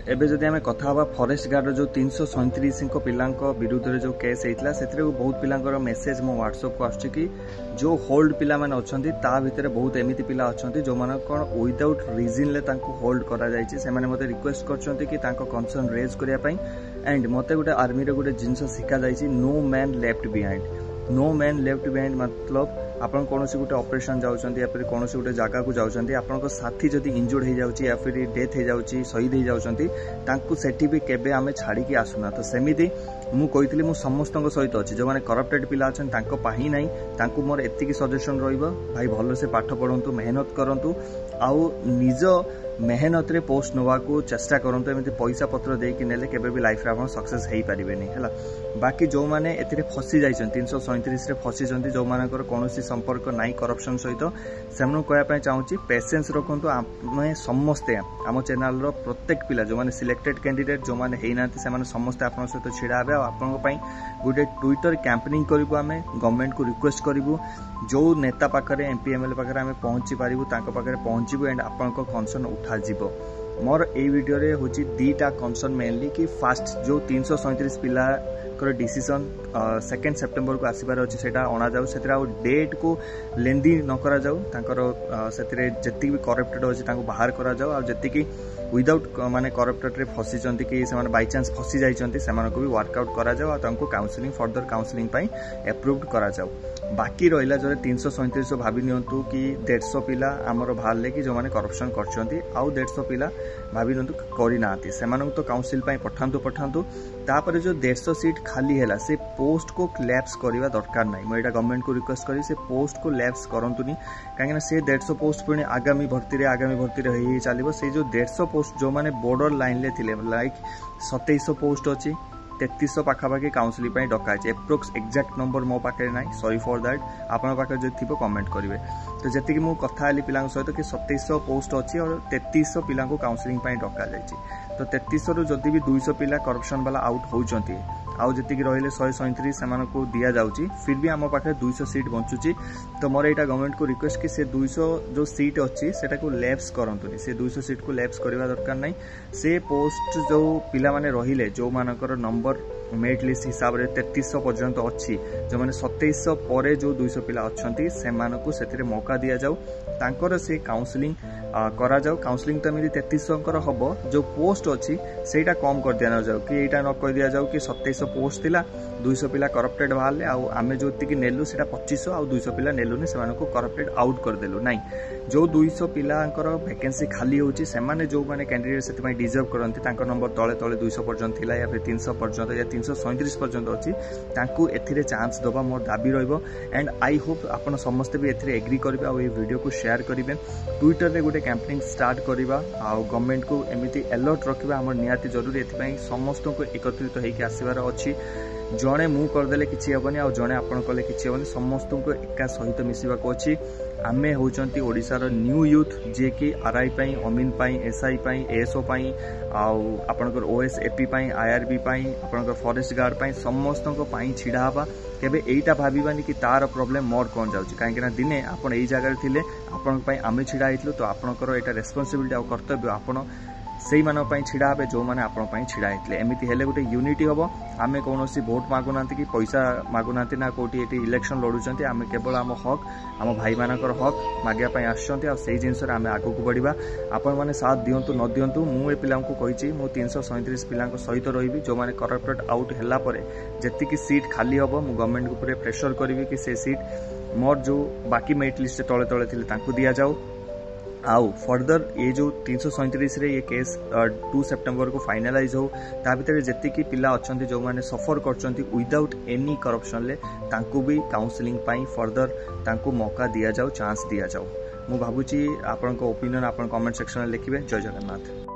एबे जदि आम कथा हवा फॉरेस्ट गार्ड जो 337 पिला विरुद्ध में जो केस होता से बहुत पिला मेसेज मो व्हाट्सएप को आसुच्ची कि जो होल्ड पिला माने अछंती ता भितर बहुत एमिति पिला अछंती जो माने कोन विदाउट रीजन ले तांको होल्ड करा जायछि से माने मते रिक्वेस्ट करछंती कि तांको कंसर्न रेज करिया पई एंड मते गुटे आर्मी रे गुटे जिंस सिखा जायछि no man left behind. No man left behind मतलब आपन कोनोसी गुटे ऑपरेशन जाउछंती या फिर कोनोसी गुटे जगह को जाउछंती आपन को साथी जदी इंजर्ड हे जाउछि या फिर डेथ हे जाउछि शहीद हे जाउछंती तांको सेठी भी केबे आमे छाड़ी की आसुना। तो सेमिति मु कहितली मु समस्तक सहित अछि जो माने करप्टेड पिला अछन तांको पाही नाही तांको मोर एतिकी सजेशन रहइबो भाई भलो से पाठ पढंतु मेहनत करंतु आउ निज मेहनत रे पोस्ट नवा को चेष्टा करंतु एमिति पैसा पत्र दे कि नेले केबे भी लाइफ रे आपण सक्सेस हेई परिबेनी हला। बाकी जो माने एतिरे फसी जाइछन 337 रे फसी जंती जो मानकर कोनोसी संपर्क नाही करप्शन सहित सेमनु कहया पय चाहूची पेशेंस रखंतु। आमे समस्ते आम चैनल रो प्रत्येक पिला जो माने सिलेक्टेड कैंडिडेट जो माने हेई नांती से माने समस्ते आपण सहित छिडा हेबे आपण पय गुटे ट्विटर कैंपेनिंग करिवो आमे गवर्नमेंट को रिक्वेस्ट करिवो जो नेता पाखरे एमपी एमएलए पाखरे आमे पहुंची पारिबो तांको पाखरे पहुंचीबो एंड आपण को कंसर्न उठा जीवो। मोर ए वीडियो रे होची दीटा कंसर्न मेनली कि फास्ट जो 337 पिला कर डिसीजन 2 सेप्टेम्बर को आसीबार अछि सेटा अणा जाउ सेतरा डेट को लेंदी न करा जाउ तांकर सेतरे जति भी करप्टेड अछि तांको बाहर करा जाउ आ जति कि विदाउट माने करप्टेड रे फसी जंती कि से माने बाय चांस फसी जाई जंती से माने को भी वर्कआउट करा जाउ आ तांको काउंसलिंग फर्दर काउंसलिंग पई अप्रूव्ड करा जाउ। बाकी रहिला जो 337 भाबी नियंतु कि 150 पिला हमर बाहरले कि जो माने करप्शन करछंती आउ 150 पिला भाबी नियंतु करि नाती से माने तो काउंसिल पई पठांतु तापर जो 150 सीट खाली हैला से पोस्ट को लैप्स करवा दरकार नाही। मैं एटा गवर्नमेंट को रिक्वेस्ट करी से पोस्ट को लैप्स करंतुनी काहे से 150 पोस्ट पुणी आगामी भर्ती रे हेई चलिबो से जो 150 पोस्ट जो माने बॉर्डर लाइन ले थिले लाइक 2700 पोस्ट अछि 3300 पाखापाखि काउंसिलिंग पई डका छै एप्रोक्स एक्जाक्ट नंबर मो पाखे नाही सॉरी फॉर दैट आपन पाखे जे थिबो कमेंट करिवे। तो जति कि मु कथा आली पिलांग सहित कि 2700 पोस्ट अछि और 3300 पिलांग को काउंसिलिंग पई डका जाय छै। तो 3300 रु जति भी 200 पिला करप्शन वाला आउट होउचंती आउ जति कि रहिले 137 समान को दिया जाउची फिर भी आम पाखे 200 सीट बंचुची। तो मोर एटा गवर्नमेंट को रिक्वेस्ट कि से 200 जो सीट अछि सेटा को लैप्स करंतुनी से 200 सीट को लैप्स करबा दरकार नाही। से पोस्ट जो पिला माने रहिले जो मानकर नंबर मेरिट लिस्ट हिसाब रे 3300 पर्यंत अछि जो माने 2700 परे जो 200 पिला अछंती से मानको सेतिरे मौका दिया जाउ तांकर से काउंसलिंग करा जाउ। काउंसलिंग त मिली 3300 कर हबो जो पोस्ट अछि सेटा कम कर दिया न जाउ कि एटा न कह दिया जाउ कि 2700 पोस्ट थिला 200 पिला करप्टेड बाहरले आउ आमे जोति कि नेलु सेटा 2500 आउ 200 पिला नेलुनी से मानको करप्टेड आउट कर देलु नाही। जो 200 पिलांकर वैकेंसी खाली होची से माने जो माने कैंडिडेट सेति पई डिजर्व करंती तांकर नंबर तळे तळे 200 पर्यंत थिला या फिर 300 पर्यंत या 337 पर्यंत अछि तांकू एथिरे चांस दबा मोर दाबी रहइबो एंड आई होप आपण समस्त भी एथिरे एग्री करबे आ ए वीडियो को शेयर करिवे ट्विटर रे गुटे कैंपेनिंग स्टार्ट करबा आ गवर्नमेंट को एमिति अलर्ट रखबा हमर नियाती जरूरी एथि पई समस्त को एकत्रित हेकि आसीबार अछि। जणे मु करदेले किछि हेबनी आ जणे आपण कले किछि हेबनी समस्त को एका सहित मिसिबा को अछि। आमे होचंती ओडिसा रो न्यू यूथ जे कि आरआई पई अमीन पई एसआई पई एएसओ पई आउ आपनकर ओएसएपी पई आईआरबी पई आपनकर फॉरेस्ट गार्ड पई समस्त को पई छिडा हबा केबे एटा भाबिबानी कि तार प्रॉब्लम मोर कोन जाउची काहे कि ना दिने आपण एई जगह थिले आपण पई आमे छिडा आइतलो तो आपनकर एटा रेस्पोंसिबिलिटी आ कर्तव्य आपण सेई मानो पई छिडा हबे जो माने आपण पई छिडा आइतले एमिति हेले गुटे यूनिटी हबो। आमे कोनोसी वोट मागु नांती कि पैसा मागु नांती ना कोटी एटी इलेक्शन लडुचंती आमे केवल आम हक आम भाई मानकर हक मागिया पई आछंती आ सेई जिंस रे आमे आगु को बढ़िबा आपण माने साथ दियंतु न दियंतु मु ए पिलां को कहिची मु 337 पिलां को सहित रहिबी जो माने करप्टेड आउट हैला परे जति कि सीट खाली हबो मु गवर्नमेंट को पूरे प्रेशर करबी कि से सीट मोर जो बाकी मेरिट लिस्ट तळे तळे थिले तांको दिया जाऊ आउ फर्दर ये जो 337 रे ये केस 2 सेप्टेम्बर को फाइनलाइज हो ता भीतर जति कि पिला अछंती जो माने सफर करचंती विदाउट एनी करप्शन ले तांको भी काउंसलिंग पाई फर्दर तांको मौका दिया जाऊ चांस दिया जाऊ। मु भाबुची आपन को ओपिनियन आपन कमेंट सेक्शन में लिखिबे। जय जगन्नाथ।